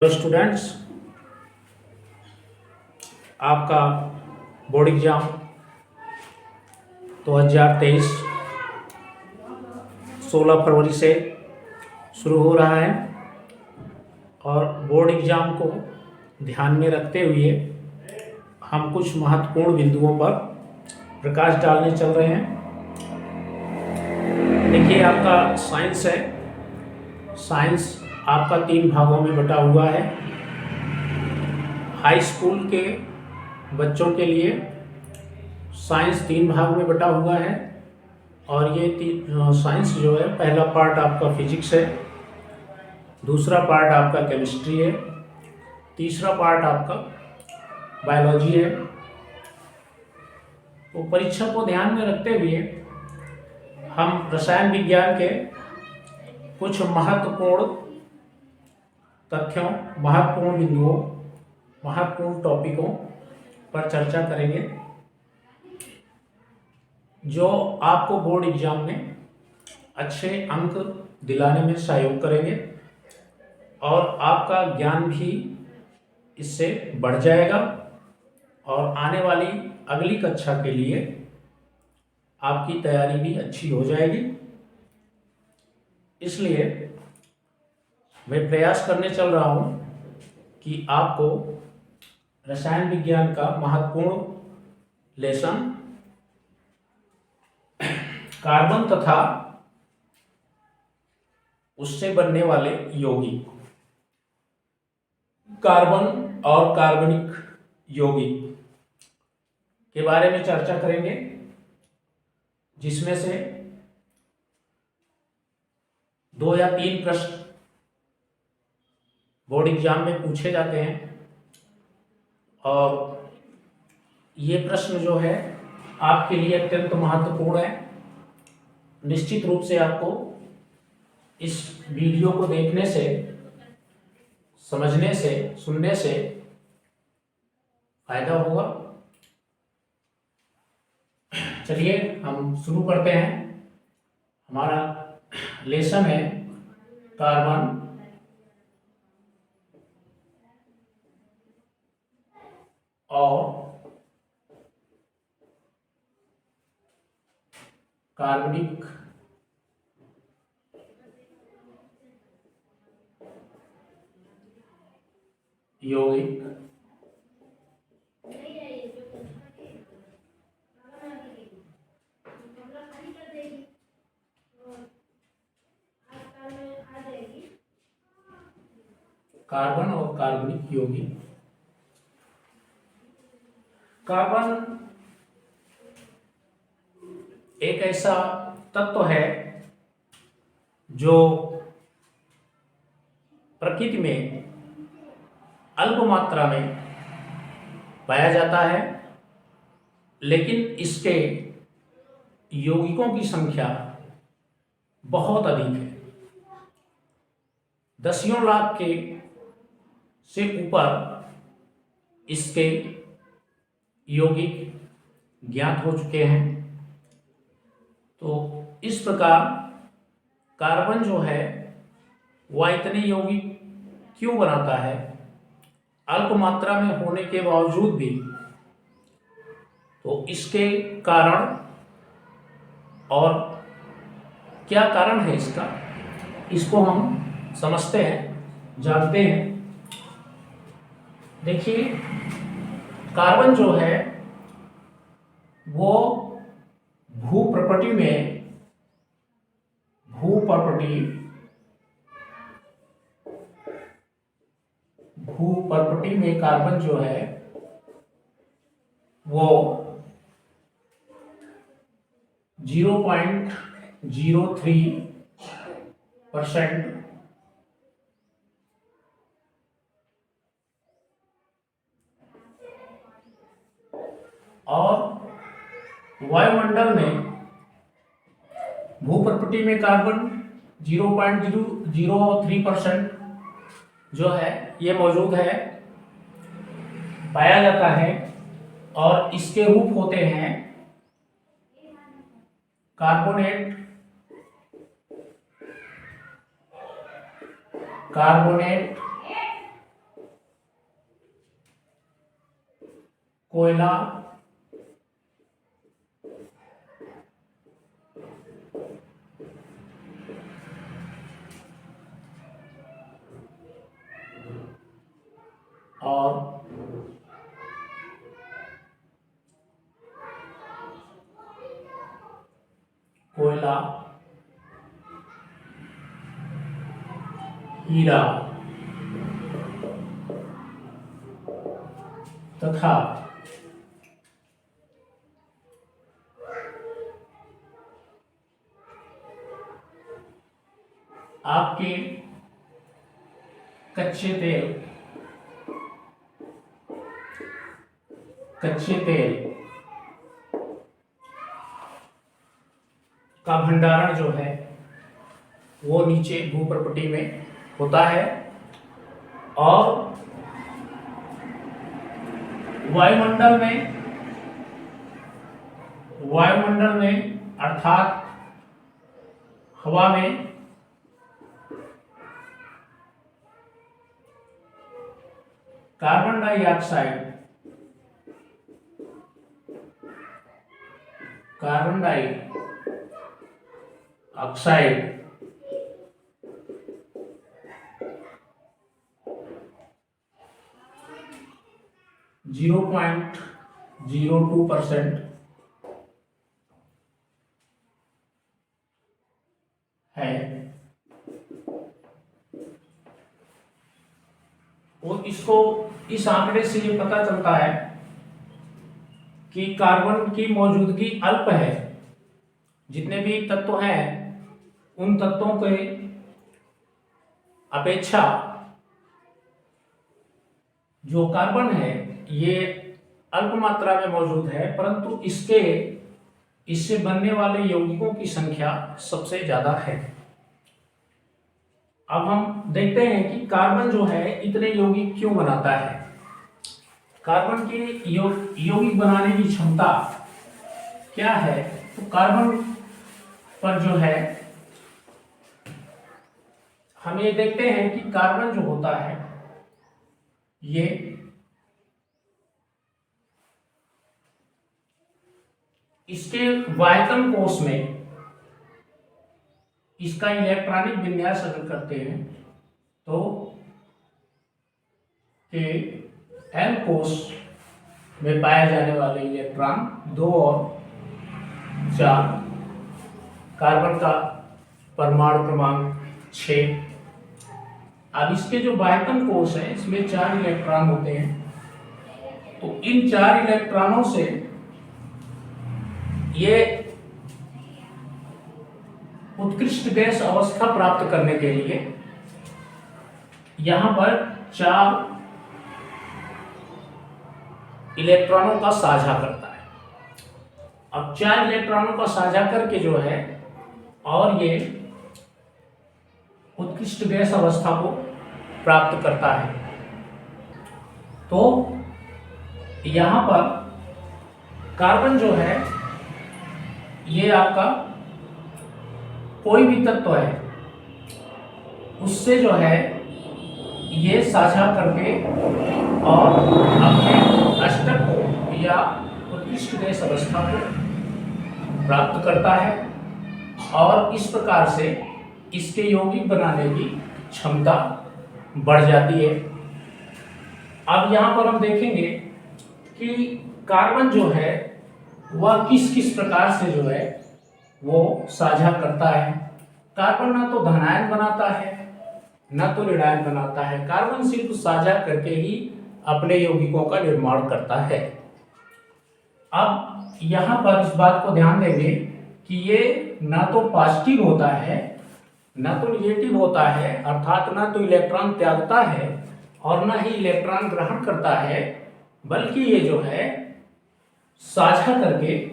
तो स्टूडेंट्स, आपका board exam 2023 16 फरवरी से शुरू हो रहा है और बोर्ड एग्ज़ाम को ध्यान में रखते हुए हम कुछ महत्वपूर्ण बिंदुओं पर प्रकाश डालने चल रहे हैं। देखिए, आपका साइंस है। साइंस आपका 3 भागों में बटा हुआ है। हाई स्कूल के बच्चों के लिए साइंस 3 भाग में बटा हुआ है और ये साइंस जो है, पहला पार्ट आपका फिजिक्स है, दूसरा पार्ट आपका केमिस्ट्री है, तीसरा पार्ट आपका बायोलॉजी है। तो परीक्षा को ध्यान में रखते हुए हम रसायन विज्ञान के कुछ महत्वपूर्ण तथ्यों, महत्वपूर्ण बिंदुओं, महत्वपूर्ण टॉपिकों पर चर्चा करेंगे जो आपको बोर्ड एग्जाम में अच्छे अंक दिलाने में सहयोग करेंगे और आपका ज्ञान भी इससे बढ़ जाएगा और आने वाली अगली कक्षा के लिए आपकी तैयारी भी अच्छी हो जाएगी। इसलिए मैं प्रयास करने चल रहा हूँ कि आपको रसायन विज्ञान का महत्वपूर्ण लेसन कार्बन तथा उससे बनने वाले यौगिक, कार्बन और कार्बनिक यौगिक के बारे में चर्चा करेंगे, जिसमें से 2 या 3 प्रश्न बोर्ड एग्जाम में पूछे जाते हैं और ये प्रश्न जो है आपके लिए अत्यंत महत्वपूर्ण है। निश्चित रूप से आपको इस वीडियो को देखने से, समझने से, सुनने से फायदा होगा। चलिए हम शुरू करते हैं। हमारा लेसन है कार्बन और कार्बनिक यौगिक। कार्बन और कार्बनिक यौगिक। कार्बन एक ऐसा तत्व है जो प्रकृति में अल्प मात्रा में पाया जाता है, लेकिन इसके यौगिकों की संख्या बहुत अधिक है। दसियों लाख के से ऊपर इसके यौगिक ज्ञात हो चुके हैं। तो इस प्रकार कार्बन जो है वह इतने यौगिक क्यों बनाता है? अल्प मात्रा में होने के बावजूद भी। तो इसके कारण और क्या कारण है इसका, इसको हम समझते हैं, जानते हैं। देखिए, कार्बन जो है वो भू प्रॉपर्टी में कार्बन जो है वो 0.03% और वायुमंडल में भू प्रॉपर्टी में कार्बन 0.003% जो है ये मौजूद है, पाया जाता है। और इसके रूप होते हैं कार्बोनेट, कोयला, और कोयला, हीरा तथा आपके कच्चे तेल का भंडारण जो है वो नीचे भूप्रपटी में होता है, और वायुमंडल में अर्थात हवा में कार्बन डाइऑक्साइड 0.02% है, और इसको इस आंकड़े से ये पता चलता है कि कार्बन की मौजूदगी अल्प है। जितने भी तत्व हैं उन तत्वों के अपेक्षा जो कार्बन है ये अल्प मात्रा में मौजूद है, परंतु इससे बनने वाले यौगिकों की संख्या सबसे ज्यादा है। अब हम देखते हैं कि कार्बन जो है इतने यौगिक क्यों बनाता है। कार्बन के यौगिक बनाने की क्षमता क्या है? तो कार्बन पर जो है हम ये देखते हैं कि कार्बन जो होता है ये इसके वायतन कोश में इसका इलेक्ट्रॉनिक विन्यास अगर करते हैं तो के एल कोश में पाए जाने वाले इलेक्ट्रॉन 2 और 4, कार्बन का परमाणु क्रमांक 6। अब इसके जो बाह्यतम कोश है इसमें 4 इलेक्ट्रॉन होते हैं, तो इन 4 इलेक्ट्रॉनों से ये उत्कृष्ट गैस अवस्था प्राप्त करने के लिए यहां पर 4 इलेक्ट्रॉनों का साझा करता है। अब 4 इलेक्ट्रॉनों का साझा करके जो है और ये उत्कृष्ट गैस अवस्था को प्राप्त करता है। तो यहां पर कार्बन जो है ये आपका कोई भी तत्व है उससे जो है ये साझा करके और अपने अष्टक या उत्कृष्ट गैस अवस्था को प्राप्त करता है, और इस प्रकार से इसके यौगिक बनाने की क्षमता बढ़ जाती है। अब यहाँ पर हम देखेंगे कि कार्बन जो है वह किस किस प्रकार से जो है वो साझा करता है। कार्बन ना तो धनायन बनाता है ना तो ऋणायन बनाता है, कार्बन सिर्फ साझा करके ही अपने यौगिकों का निर्माण करता है। अब यहाँ पर इस बात को ध्यान देंगे कि ये ना तो पॉजिटिव होता है ना तो निगेटिव होता है, अर्थात ना तो इलेक्ट्रॉन त्यागता है और ना ही इलेक्ट्रॉन ग्रहण करता है, बल्कि ये जो है साझा करके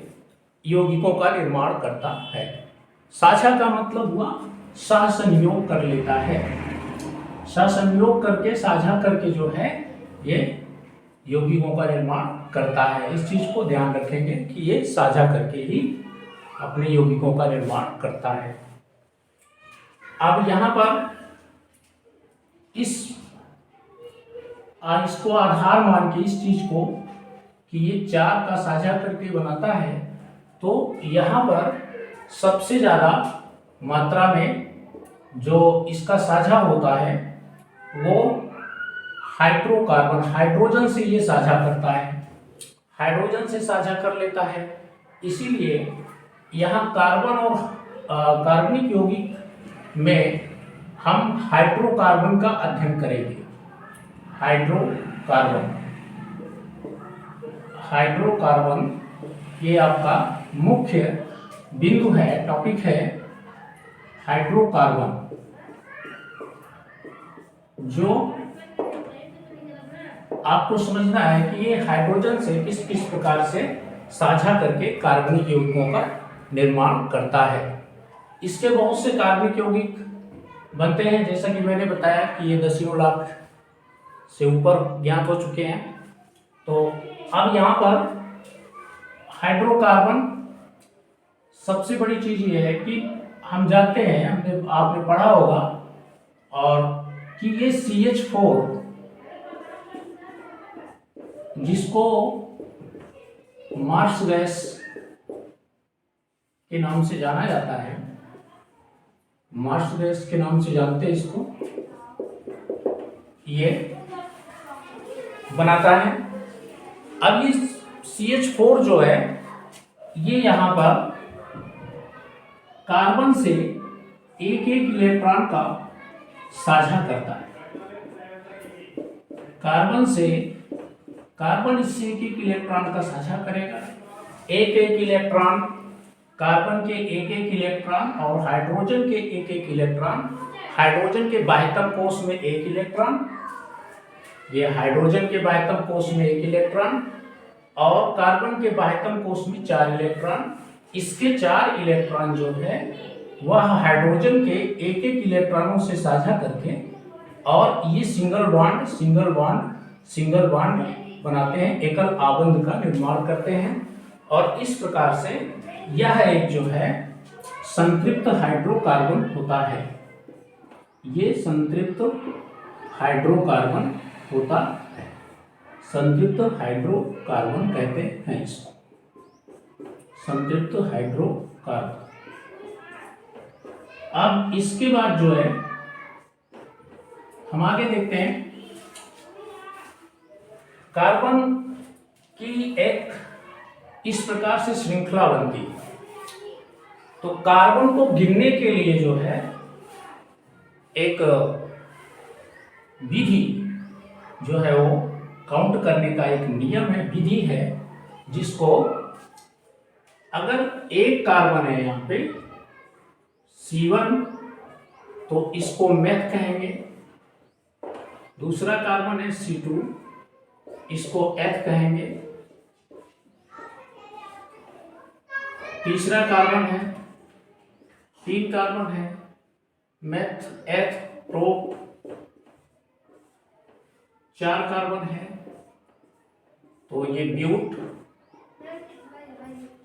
यौगिकों का निर्माण करता है। साझा का मतलब हुआ सहसंयोग कर लेता है, सहसंयोग करके साझा करके जो है ये यौगिकों का निर्माण करता है। इस चीज को ध्यान रखेंगे कि ये साझा करके ही अपने यौगिकों का निर्माण करता है। अब यहाँ पर इसको आधार मान के इस चीज को कि ये 4 का साझा करके बनाता है, तो यहाँ पर सबसे ज़्यादा मात्रा में जो इसका साझा होता है वो हाइड्रोकार्बन, हाइड्रोजन से ये साझा करता है, हाइड्रोजन से साझा कर लेता है। इसीलिए यहाँ कार्बन और कार्बनिक यौगिक में हम हाइड्रोकार्बन का अध्ययन करेंगे। हाइड्रोकार्बन, हाइड्रोकार्बन ये आपका मुख्य बिंदु है, टॉपिक है हाइड्रोकार्बन, जो आपको समझना है कि ये हाइड्रोजन से किस किस प्रकार से साझा करके कार्बनिक यौगिकों का निर्माण करता है। इसके बहुत से कार्बनिक यौगिक बनते हैं, जैसा कि मैंने बताया कि ये 10 लाख से ऊपर ज्ञात हो चुके हैं। तो अब यहाँ पर हाइड्रोकार्बन सबसे बड़ी चीज ये है कि हम जानते हैं, आपने पढ़ा होगा और कि ये CH4 जिसको मार्स गैस के नाम से जाना जाता है, मार्स गैस के नाम से जानते हैं इसको, ये बनाता है। अब ये CH4 जो है ये यहां पर कार्बन से एक एक इलेक्ट्रॉन का साझा करता है। कार्बन इससे एक एक इलेक्ट्रॉन का साझा करेगा। एक एक इलेक्ट्रॉन, कार्बन के एक एक इलेक्ट्रॉन और हाइड्रोजन के एक एक इलेक्ट्रॉन, हाइड्रोजन के बाह्यतम कोश में एक इलेक्ट्रॉन, ये हाइड्रोजन के बाह्यतम कोश में एक इलेक्ट्रॉन और कार्बन के बाह्यतम कोश में 4 इलेक्ट्रॉन। इसके 4 इलेक्ट्रॉन जो है वह हाइड्रोजन के एक एक इलेक्ट्रॉनों से साझा करके और ये सिंगल बॉन्ड बनाते हैं, एकल आबंध का निर्माण करते हैं। और इस प्रकार से यह एक जो है संतृप्त हाइड्रोकार्बन होता है। ये संतृप्त हाइड्रोकार्बन होता है, संतृप्त हाइड्रोकार्बन कहते हैं इसको, संतृप्त हाइड्रोकार्बन। अब इसके बाद जो है हम आगे देखते हैं, कार्बन की एक इस प्रकार से श्रृंखला बनती है। तो कार्बन को गिनने के लिए जो है एक विधि जो है वो काउंट करने का एक नियम है, विधि है, जिसको अगर एक कार्बन है यहाँ पे C1 तो इसको मेथ कहेंगे, दूसरा कार्बन है C2 इसको एथ कहेंगे, तीसरा कार्बन है, 3 कार्बन है, मेथ एथ प्रो, 4 कार्बन है तो ये ब्यूट,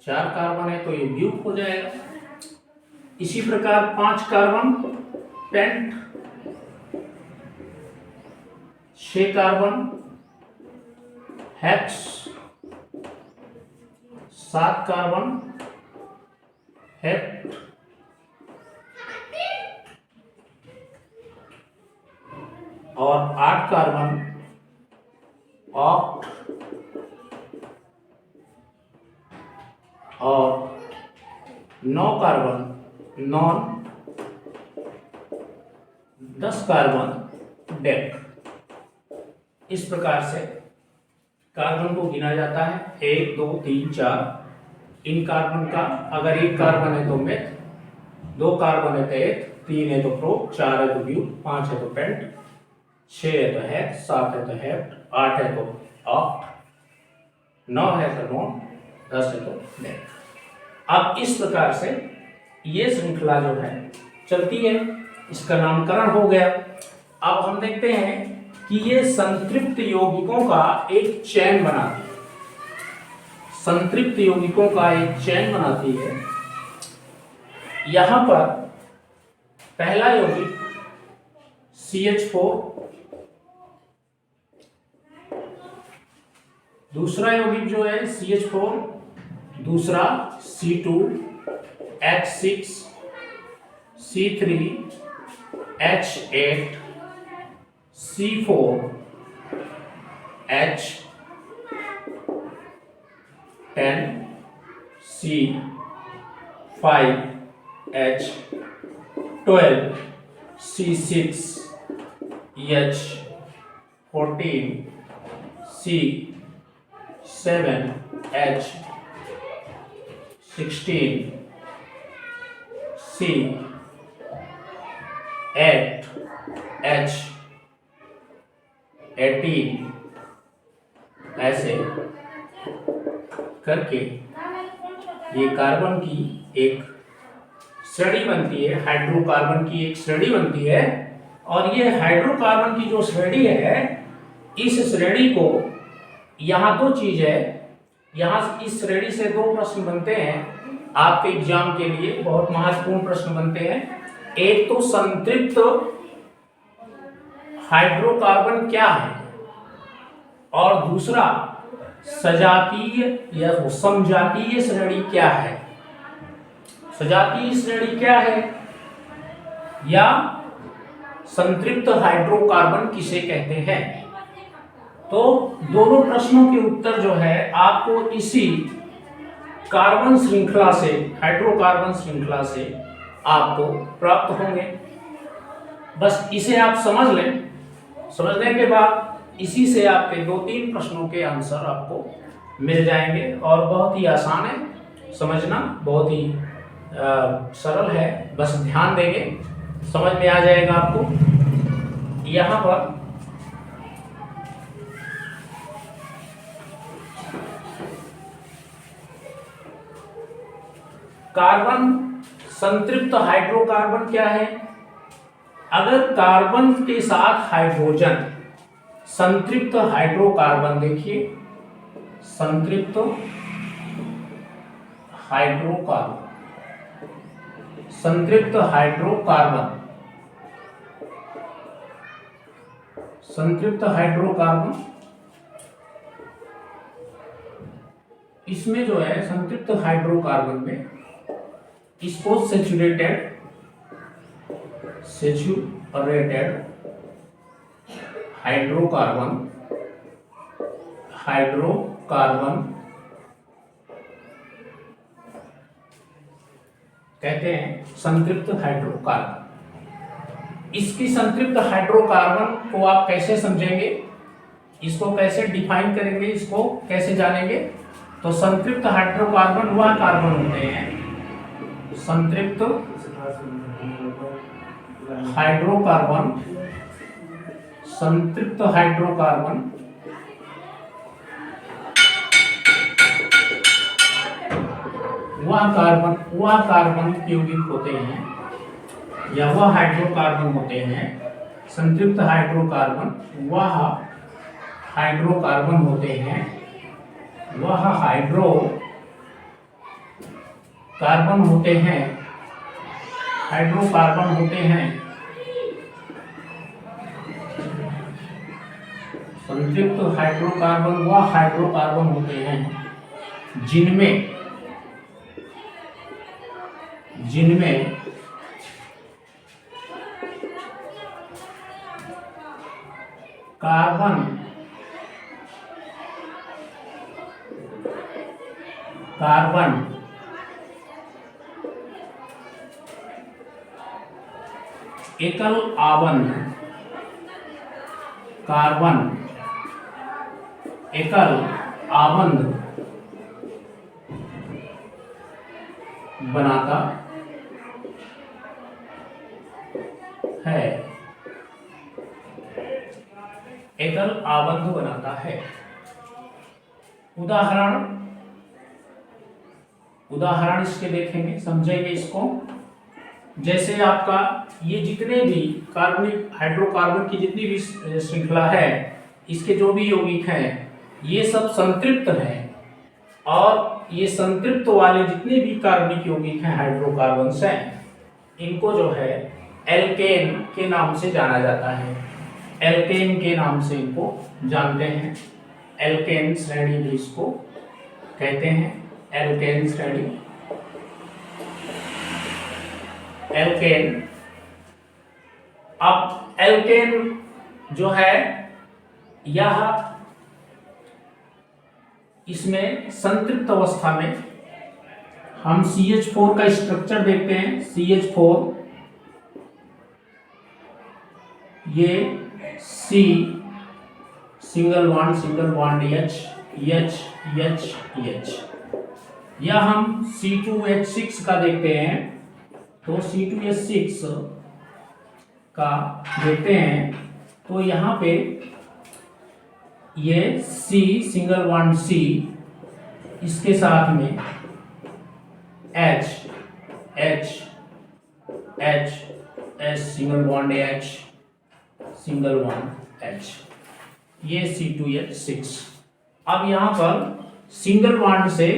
4 कार्बन है तो ये ब्यूट हो जाएगा। इसी प्रकार 5 carbon pent, 6 carbon hex, 7 carbon hept, और 8 कार्बन ऑक्ट, और 9 कार्बन नॉन, 10 कार्बन डेक। इस प्रकार से कार्बन को गिना जाता है, 1 2 3 4। इन कार्बन का अगर एक कार्बन है तो मेथ, 2 कार्बन है तो एथ, 3 है तो प्रो, 4 है तो ब्यूट, 5 है तो पेंट, 6 है तो हेक्स, 7 है तो हेप्ट, 8 है तो ऑक्ट, 9 है तो नॉन, 10 है तो डेक। अब इस प्रकार से ये श्रृंखला जो है चलती है, इसका नामकरण हो गया। अब हम देखते हैं कि ये संतृप्त यौगिकों का एक चेन बनाती है, संतृप्त यौगिकों का एक चेन बनाती है। यहां पर पहला यौगिक CH4, दूसरा यौगिक जो है CH4, दूसरा C2, H6, C3, H8, C4, H10, C5, H12, C6, H14, C7, H16, C8, H18, ऐसे करके ये कार्बन की एक श्रेणी बनती है, हाइड्रोकार्बन की एक श्रेणी बनती है। और ये हाइड्रोकार्बन की जो श्रेणी है, इस श्रेणी को यहाँ दो चीज है, यहाँ इस श्रेणी से दो प्रश्न बनते हैं आपके एग्जाम के लिए, बहुत महत्वपूर्ण प्रश्न बनते हैं। एक तो संतृप्त हाइड्रोकार्बन क्या है, और दूसरा सजातीय या समजातीय श्रेणी क्या है। सजातीय श्रेणी क्या है या संतृप्त हाइड्रोकार्बन किसे कहते हैं। तो दोनों प्रश्नों के उत्तर जो है आपको इसी कार्बन श्रृंखला से, हाइड्रोकार्बन श्रृंखला से आपको प्राप्त होंगे। बस इसे आप समझ लें। समझने के बाद इसी से आपके 2-3 प्रश्नों के आंसर आपको मिल जाएंगे, और बहुत ही आसान है समझना, बहुत ही सरल है। बस ध्यान देंगे, समझ में आ जाएगा आपको। यहाँ पर कार्बन संतृप्त हाइड्रोकार्बन क्या है। अगर कार्बन के साथ हाइड्रोजन, संतृप्त हाइड्रोकार्बन, देखिए संतृप्त हाइड्रोकार्बन, संतृप्त हाइड्रोकार्बन, संतृप्त हाइड्रोकार्बन, इसमें जो है संतृप्त हाइड्रोकार्बन में इसको सेचुरेटेड हाइड्रोकार्बन कहते हैं, संतृप्त हाइड्रोकार्बन। इसकी संतृप्त हाइड्रोकार्बन को आप कैसे समझेंगे, इसको कैसे डिफाइन करेंगे, इसको कैसे जानेंगे। तो संतृप्त हाइड्रोकार्बन वह कार्बन होते हैं, संतृप्त हाइड्रोकार्बन, संतृप्त हाइड्रोकार्बन वह कार्बन यौगिक होते हैं या वह हाइड्रोकार्बन होते हैं, संतृप्त हाइड्रोकार्बन वह हाइड्रोकार्बन होते हैं, वह हाइड्रोकार्बन होते हैं, हाइड्रोकार्बन होते हैं, संतृप्त हाइड्रोकार्बन वह हाइड्रोकार्बन होते हैं जिनमें कार्बन एकल आबंध, कार्बन एकल आबंध बनाता है, एकल आबंध बनाता है। उदाहरण इसके देखेंगे, समझेंगे इसको। जैसे आपका ये जितने भी कार्बनिक हाइड्रोकार्बन की जितनी भी श्रृंखला है, इसके जो भी यौगिक हैं ये सब संतृप्त हैं, और ये संतृप्त वाले जितने भी कार्बनिक यौगिक हैं, हाइड्रोकार्बन्स हैं, इनको जो है एल्केन के नाम से जाना जाता है। एल्केन के नाम से इनको जानते हैं। एल्केन श्रेणी भी इसको कहते हैं, एल्केन श्रेणी। एल्केन, अब एल्केन जो है यह इसमें संतृप्त अवस्था में हम CH4 का स्ट्रक्चर देखते हैं। CH4 ये C सिंगल बॉन्ड H। या हम C2H6 का देखते हैं, तो C2H6 का देखते हैं तो यहाँ पे ये C सिंगल बॉन्ड C, इसके साथ में H सिंगल बॉन्ड H, ये C2H6। अब यहाँ पर सिंगल बॉन्ड से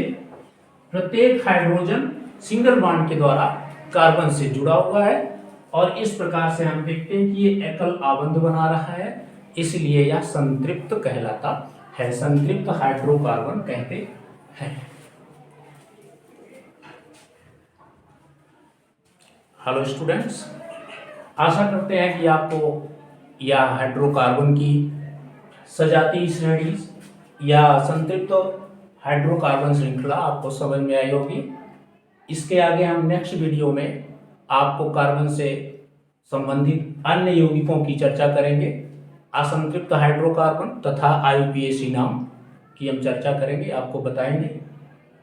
प्रत्येक हाइड्रोजन सिंगल बॉन्ड के द्वारा कार्बन से जुड़ा हुआ है और इस प्रकार से हम देखते हैं कि ये एकल आबंध बना रहा है, इसलिए यह संतृप्त कहलाता है, संतृप्त हाइड्रोकार्बन कहते हैं। हेलो स्टूडेंट्स, आशा करते हैं कि आपको यह हाइड्रोकार्बन की सजातीय श्रेणी या संतृप्त हाइड्रोकार्बन श्रृंखला आपको समझ में आई होगी। इसके आगे हम नेक्स्ट वीडियो में आपको कार्बन से संबंधित अन्य यौगिकों की चर्चा करेंगे। असंतृप्त हाइड्रोकार्बन तथा IUPAC नाम की हम चर्चा करेंगे, आपको बताएंगे।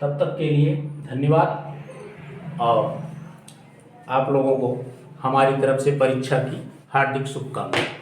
तब तक के लिए धन्यवाद और आप लोगों को हमारी तरफ से परीक्षा की हार्दिक शुभकामनाएं।